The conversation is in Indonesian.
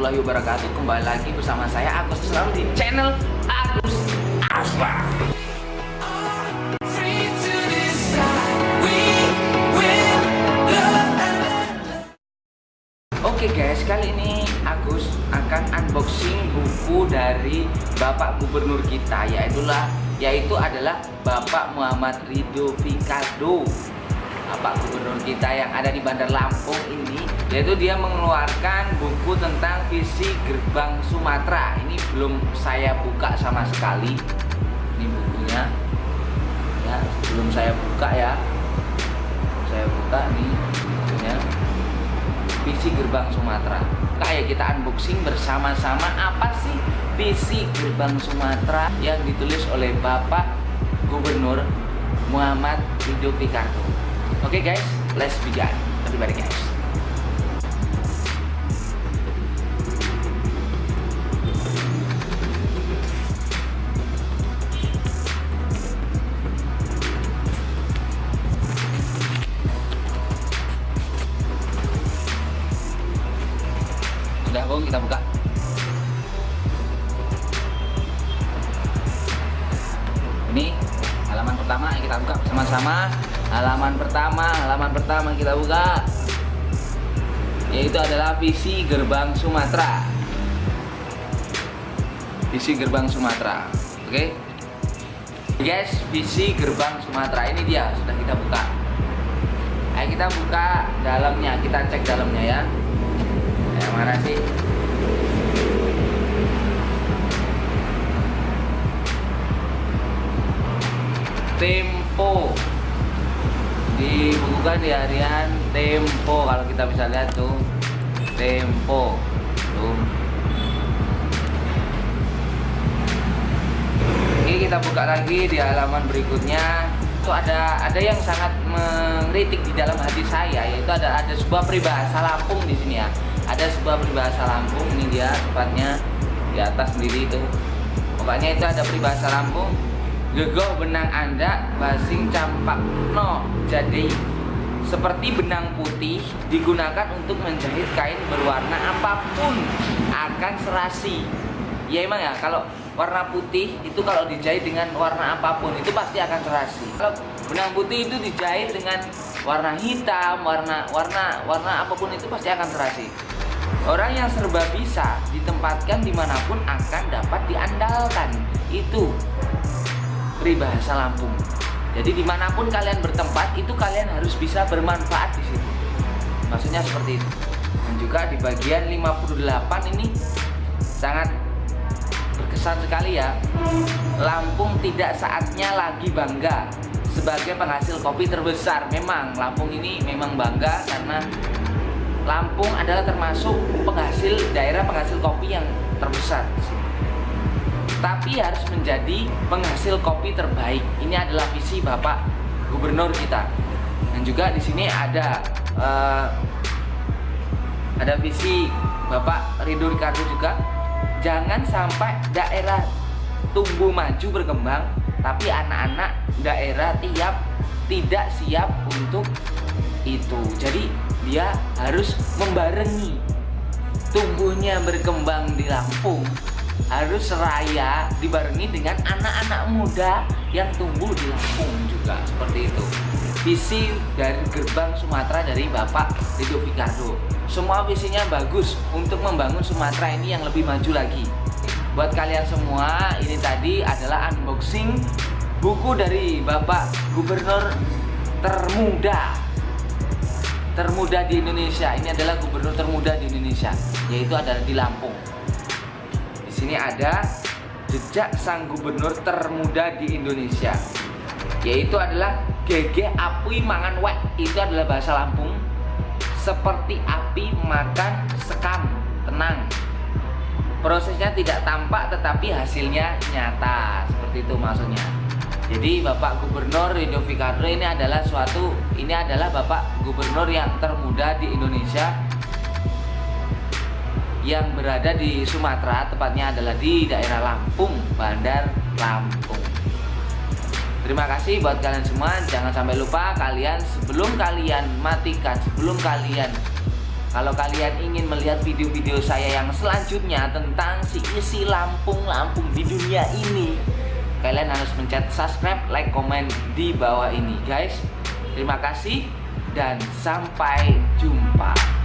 warahmatullahi wabarakatuh. Kembali lagi bersama saya Agus selalu di channel Agus Aswa. Oke guys, kali ini Agus akan unboxing buku dari Bapak Gubernur kita, yaitu adalah Bapak Muhammad Ridho Fikardo. Bapak Gubernur kita yang ada di Bandar Lampung ini, yaitu dia mengeluarkan buku tentang visi gerbang Sumatera. Ini belum saya buka sama sekali. Ini bukunya, ya, belum saya buka ya. Saya buka nih bukunya, visi gerbang Sumatera. Kayak kita unboxing bersama-sama apa sih visi gerbang Sumatera yang ditulis oleh Bapak Gubernur Muhammad Ridho Fikardo. Oke guys, let's begin. Everybody guys. Sudah Bung, kita buka. Ini halaman pertama yang kita buka bersama-sama. Halaman pertama kita buka, yaitu adalah visi gerbang Sumatera. Visi gerbang Sumatera. Oke guys, visi gerbang Sumatera ini dia, sudah kita buka. Ayo kita buka dalamnya, kita cek dalamnya ya. Mana sih? Tempo. Dibukukan di harian Tempo, kalau kita bisa lihat tuh Tempo tuh. Oke, kita buka lagi di halaman berikutnya. Itu ada yang sangat mengkritik di dalam hati saya, yaitu ada sebuah peribahasa Lampung di sini ya. Ada sebuah peribahasa Lampung, ini dia tepatnya di atas sendiri itu. Pokoknya itu ada peribahasa Lampung. Gegoh benang anda, basing campak no. Jadi seperti benang putih digunakan untuk menjahit kain berwarna apapun akan serasi. Ya emang ya, kalau warna putih itu kalau dijahit dengan warna apapun itu pasti akan serasi. Kalau benang putih itu dijahit dengan warna hitam, warna apapun itu pasti akan serasi. Orang yang serba bisa ditempatkan dimanapun akan dapat diandalkan. Itu peribahasa Lampung. Jadi dimanapun kalian bertempat itu kalian harus bisa bermanfaat di situ. Maksudnya seperti itu. Dan juga di bagian 58 ini sangat berkesan sekali ya. Lampung tidak saatnya lagi bangga sebagai penghasil kopi terbesar. Memang Lampung ini memang bangga karena Lampung adalah termasuk daerah penghasil kopi yang terbesar di sini. Tapi harus menjadi penghasil kopi terbaik. Ini adalah visi Bapak Gubernur kita. Dan juga di sini ada visi Bapak Ridho Fikardo juga. Jangan sampai daerah tumbuh maju berkembang, tapi anak-anak daerah tidak siap untuk itu. Jadi dia harus membarengi tumbuhnya berkembang di Lampung, harus seraya dibarengi dengan anak-anak muda yang tumbuh di Lampung juga, seperti itu. Visi dari gerbang Sumatera dari Bapak Ridho Fikardo. Semua visinya bagus untuk membangun Sumatera ini yang lebih maju lagi. Buat kalian semua, ini tadi adalah unboxing buku dari Bapak Gubernur termuda di Indonesia. Ini adalah gubernur termuda di Indonesia, yaitu adalah di Lampung. Ini ada jejak sang gubernur termuda di Indonesia, yaitu adalah gege api mangan wek. Itu adalah bahasa Lampung. Seperti api makan sekam, tenang. Prosesnya tidak tampak tetapi hasilnya nyata. Seperti itu maksudnya. Jadi Bapak Gubernur Ridho Fikardo ini adalah Bapak Gubernur yang termuda di Indonesia, yang berada di Sumatera, tepatnya adalah di daerah Lampung, Bandar Lampung. Terima kasih buat kalian semua. Jangan sampai lupa sebelum kalian matikan, sebelum kalian Kalau kalian ingin melihat video-video saya yang selanjutnya tentang si isi Lampung-Lampung di dunia ini, kalian harus mencet subscribe, like, komen di bawah ini guys. Terima kasih dan sampai jumpa.